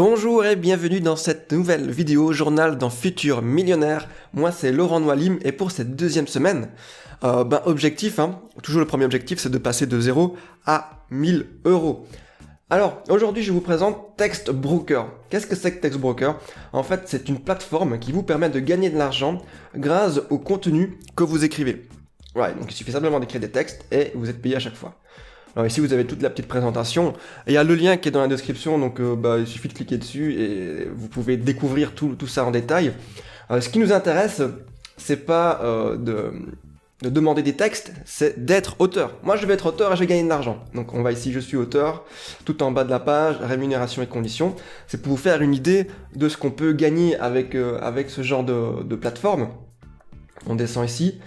Bonjour et bienvenue dans cette nouvelle vidéo journal d'un futur millionnaire. Moi c'est Laurent Noalim et pour cette deuxième semaine, objectif, toujours le premier objectif c'est de passer de 0 à 1000 euros. Alors aujourd'hui je vous présente Textbroker. Qu'est-ce que c'est que Textbroker? En fait c'est une plateforme qui vous permet de gagner de l'argent grâce au contenu que vous écrivez. Ouais, donc il suffit simplement d'écrire des textes et vous êtes payé à chaque fois. Alors ici vous avez toute la petite présentation, et il y a le lien qui est dans la description, donc il suffit de cliquer dessus et vous pouvez découvrir tout ça en détail. Ce qui nous intéresse, c'est pas de demander des textes, c'est d'être auteur. Moi je vais être auteur et je vais gagner de l'argent. Donc on va ici, je suis auteur, tout en bas de la page, rémunération et conditions. C'est pour vous faire une idée de ce qu'on peut gagner avec ce genre de plateforme. On descend ici.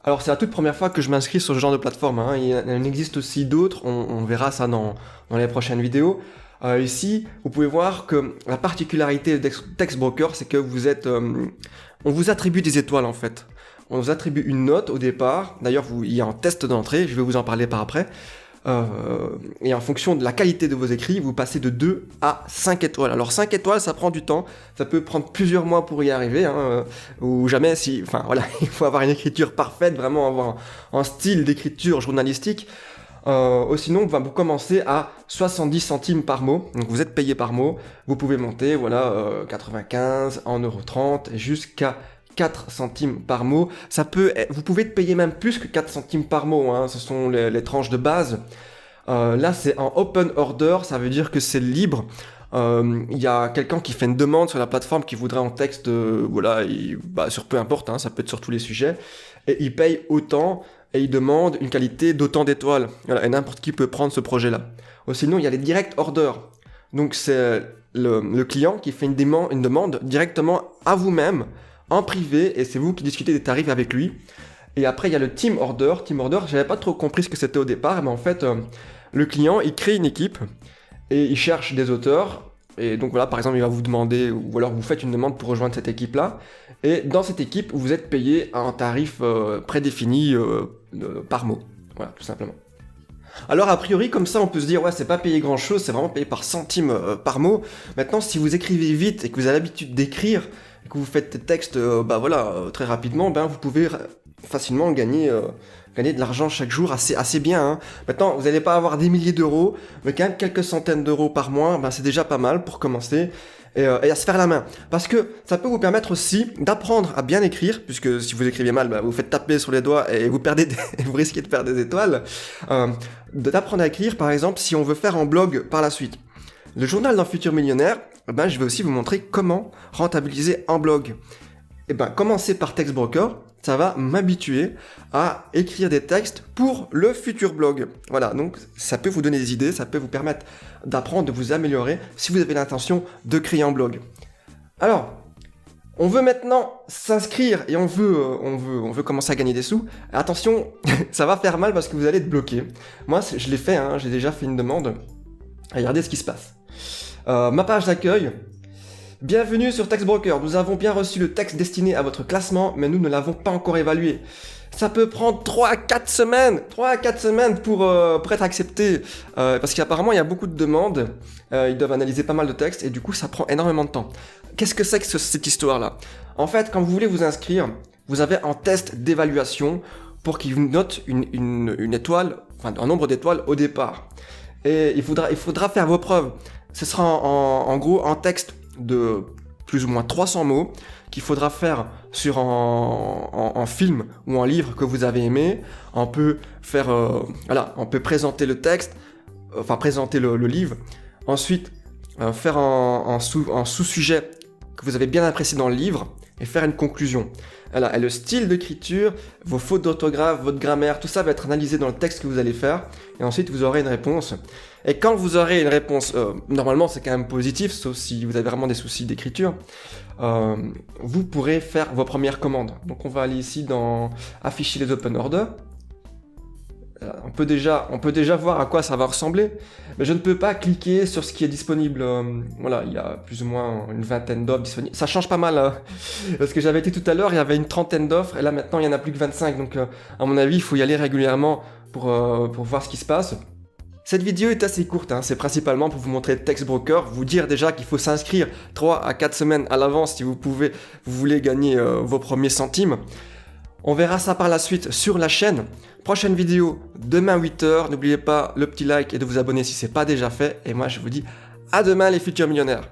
Alors c'est la toute première fois que je m'inscris sur ce genre de plateforme, Il en existe aussi d'autres, on verra ça dans les prochaines vidéos. Ici, vous pouvez voir que la particularité de Textbroker, c'est que on vous attribue des étoiles en fait. On vous attribue une note au départ, d'ailleurs il y a un test d'entrée, je vais vous en parler par après. Et en fonction de la qualité de vos écrits, vous passez de 2 à 5 étoiles. Alors 5 étoiles, ça prend du temps, ça peut prendre plusieurs mois pour y arriver, ou jamais il faut avoir une écriture parfaite, vraiment avoir un style d'écriture journalistique. Sinon, vous commencez à 70 centimes par mot, donc vous êtes payé par mot, vous pouvez monter, 95, 1,30 € jusqu'à 4 centimes par mot. Vous pouvez être payé même plus que 4 centimes par mot, ce sont les tranches de base. Là c'est en open order, ça veut dire que c'est libre. Il y a quelqu'un qui fait une demande sur la plateforme qui voudrait un texte, sur peu importe, ça peut être sur tous les sujets, et il paye autant, et il demande une qualité d'autant d'étoiles. Voilà, et n'importe qui peut prendre ce projet-là. Sinon il y a les direct orders, donc c'est le client qui fait une demande directement à vous-même, en privé, et c'est vous qui discutez des tarifs avec lui. Et après il y a le team order. J'avais pas trop compris ce que c'était au départ, mais en fait le client il crée une équipe et il cherche des auteurs, et donc voilà, par exemple il va vous demander, ou alors vous faites une demande pour rejoindre cette équipe là, et dans cette équipe vous êtes payé à un tarif prédéfini par mot, voilà, tout simplement. Alors a priori comme ça on peut se dire c'est pas payé grand chose, c'est vraiment payé par centime par mot. Maintenant si vous écrivez vite et que vous avez l'habitude d'écrire, que vous faites des textes très rapidement, vous pouvez facilement gagner de l'argent chaque jour assez bien. Maintenant, vous n'allez pas avoir des milliers d'euros, mais quand même quelques centaines d'euros par mois, c'est déjà pas mal pour commencer et à se faire la main. Parce que ça peut vous permettre aussi d'apprendre à bien écrire, puisque si vous écrivez mal, vous faites taper sur les doigts et vous vous risquez de perdre des étoiles. D'apprendre à écrire, par exemple, si on veut faire un blog par la suite. Le journal d'un futur millionnaire, je vais aussi vous montrer comment rentabiliser un blog. Commencer par Textbroker, ça va m'habituer à écrire des textes pour le futur blog. Voilà, donc ça peut vous donner des idées, ça peut vous permettre d'apprendre, de vous améliorer si vous avez l'intention de créer un blog. Alors, on veut maintenant s'inscrire et on veut commencer à gagner des sous. Attention, ça va faire mal parce que vous allez être bloqué. Moi, je l'ai fait, j'ai déjà fait une demande. Regardez ce qui se passe. Ma page d'accueil. Bienvenue sur Textbroker. Nous avons bien reçu le texte destiné à votre classement, mais nous ne l'avons pas encore évalué. Ça peut prendre 3 à 4 semaines. 3 à 4 semaines pour être accepté. Parce qu'apparemment, il y a beaucoup de demandes. Ils doivent analyser pas mal de textes et du coup, ça prend énormément de temps. Qu'est-ce que c'est que cette histoire-là? En fait, quand vous voulez vous inscrire, vous avez un test d'évaluation pour qu'il vous note une étoile, un nombre d'étoiles au départ. Et il faudra faire vos preuves. Ce sera en gros un texte de plus ou moins 300 mots qu'il faudra faire sur un film ou un livre que vous avez aimé. On peut faire, on peut présenter le texte, présenter le livre. Ensuite, faire un sous-sujet que vous avez bien apprécié dans le livre et faire une conclusion. Voilà, et le style d'écriture, vos fautes d'orthographe, votre grammaire, tout ça va être analysé dans le texte que vous allez faire, et ensuite vous aurez une réponse. Et quand vous aurez une réponse, normalement c'est quand même positif, sauf si vous avez vraiment des soucis d'écriture, vous pourrez faire vos premières commandes. Donc on va aller ici dans afficher les open orders. On peut déjà voir à quoi ça va ressembler, mais je ne peux pas cliquer sur ce qui est disponible. Il y a plus ou moins une vingtaine d'offres disponibles. Ça change pas mal, parce que j'avais été tout à l'heure, il y avait une trentaine d'offres, et là maintenant il y en a plus que 25. Donc à mon avis, il faut y aller régulièrement pour voir ce qui se passe. Cette vidéo est assez courte, hein. C'est principalement pour vous montrer Text Broker, vous dire déjà qu'il faut s'inscrire 3 à 4 semaines à l'avance si vous voulez gagner vos premiers centimes. On verra ça par la suite sur la chaîne. Prochaine vidéo demain 8h. N'oubliez pas le petit like et de vous abonner si ce n'est pas déjà fait. Et moi je vous dis à demain les futurs millionnaires.